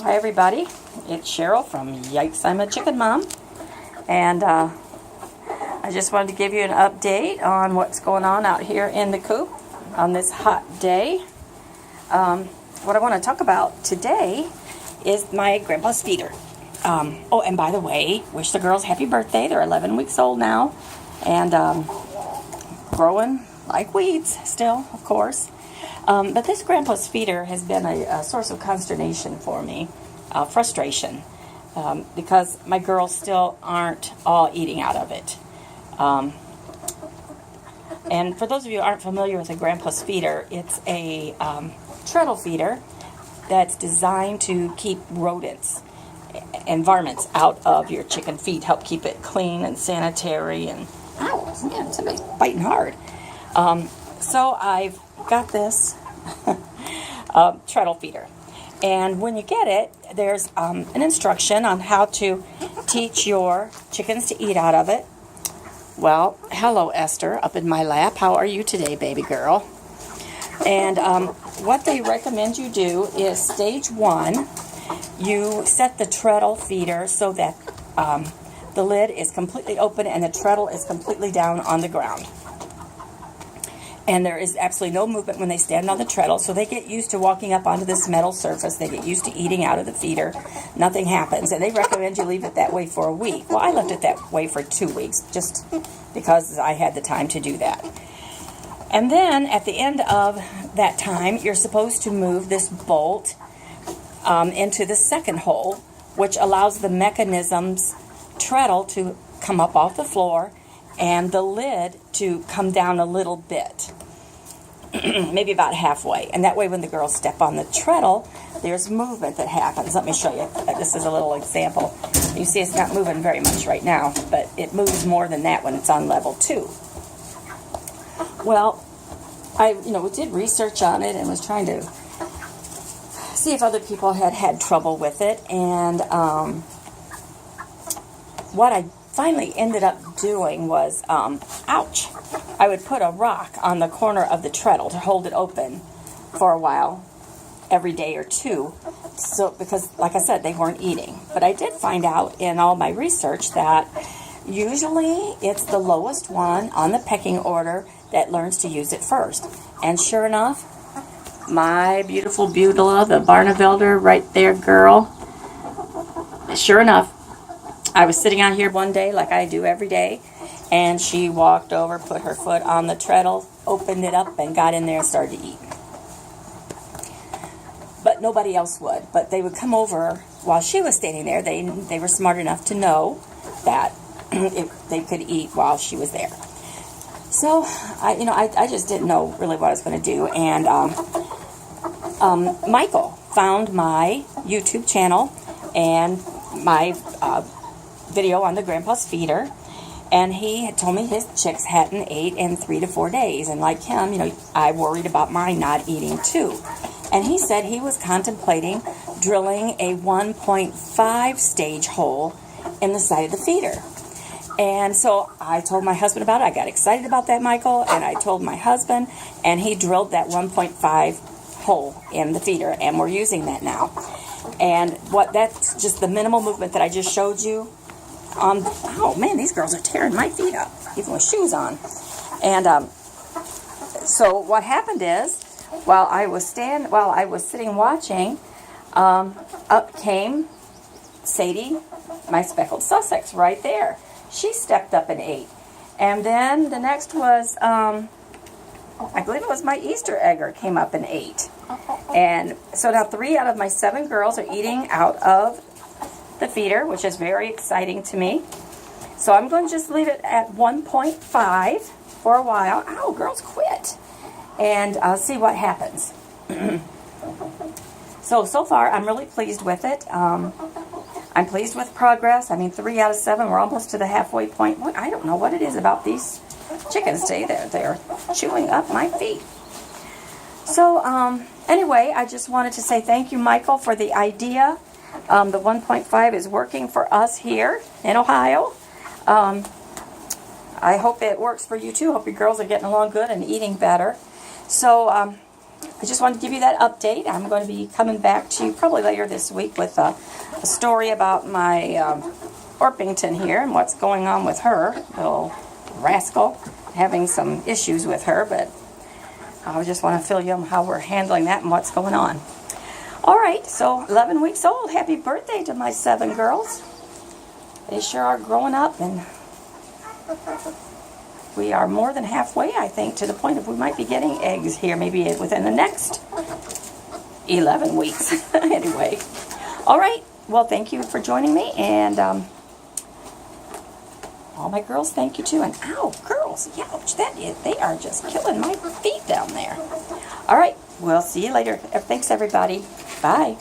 Hi everybody, it's Cheryl from Yikes I'm a Chicken Mom, and I just wanted to give you an update on what's going on out here in the coop on this hot day. What I want to talk about today is my grandpa's feeder. Oh, and by the way, wish the girls happy birthday. They're 11 weeks old now, and growing like weeds still, of course. But this grandpa's feeder has been a source of consternation for me, frustration, because my girls still aren't all eating out of it. And for those of you who aren't familiar with a grandpa's feeder, it's a treadle feeder that's designed to keep rodents and varmints out of your chicken feed, help keep it clean and sanitary, and ow, man, somebody's biting hard. So I've got this treadle feeder, and when you get it, there's an instruction on how to teach your chickens to eat out of it. Well, hello Esther, up in my lap. How are you today, baby girl? And what they recommend you do is stage 1, you set the treadle feeder so that the lid is completely open and the treadle is completely down on the ground. And there is absolutely no movement when they stand on the treadle, so they get used to walking up onto this metal surface. They get used to eating out of the feeder. Nothing happens, and they recommend you leave it that way for a week. Well, I left it that way for 2 weeks, just because I had the time to do that. And then, at the end of that time, you're supposed to move this bolt into the second hole, which allows the mechanism's treadle to come up off the floor and the lid to come down a little bit, maybe about halfway. And that way when the girls step on the treadle, there's movement that happens. Let me show you. This is a little example. You see it's not moving very much right now, but it moves more than that when it's on level 2. Well, I did research on it and was trying to see if other people had trouble with it. And what I finally ended up doing was, ouch, I would put a rock on the corner of the treadle to hold it open for a while, every day or two, so because, like I said, they weren't eating. But I did find out in all my research that usually it's the lowest one on the pecking order that learns to use it first. And sure enough, my beautiful Beulah, the Barnevelder, right there, girl, sure enough, I was sitting out here one day, like I do every day, and she walked over, put her foot on the treadle, opened it up, and got in there and started to eat. But nobody else would. But they would come over while she was standing there. They were smart enough to know that they could eat while she was there. So, I just didn't know really what I was going to do. And Michael found my YouTube channel and my video on the grandpa's feeder, and he had told me his chicks hadn't ate in 3 to 4 days, and like him, I worried about mine not eating too. And he said he was contemplating drilling a 1.5 stage hole in the side of the feeder. And so I told my husband about it. I got excited about that, Michael, and I told my husband, and he drilled that 1.5 hole in the feeder, and we're using that now. And that's just the minimal movement that I just showed you. Oh man, these girls are tearing my feet up, even with shoes on. And so what happened is, while I was sitting watching, up came Sadie, my speckled Sussex, right there. She stepped up and ate. And then the next was, I believe it was my Easter egger, came up and ate. And so now 3 out of my 7 girls are eating out of the feeder, which is very exciting to me. So I'm going to just leave it at 1.5 for a while. Ow, girls, quit. And I'll see what happens. So far, I'm really pleased with it. I'm pleased with progress. I mean, 3 out of 7, we're almost to the halfway point. I don't know what it is about these chickens today. They're chewing up my feet. So, anyway, I just wanted to say thank you, Michael, for the idea. The 1.5 is working for us here in Ohio. I hope it works for you too. Hope your girls are getting along good and eating better. So I just wanted to give you that update. I'm going to be coming back to you probably later this week with a story about my Orpington here and what's going on with her. Little rascal, having some issues with her, but I just want to fill you in how we're handling that and what's going on. All right, so 11 weeks old. Happy birthday to my 7 girls. They sure are growing up, and we are more than halfway, I think, to the point of we might be getting eggs here maybe within the next 11 weeks. Anyway, all right. Well, thank you for joining me, and all my girls, thank you too. And ow, girls, ouch, they are just killing my feet down there. All right, we'll see you later. Thanks, everybody. Bye.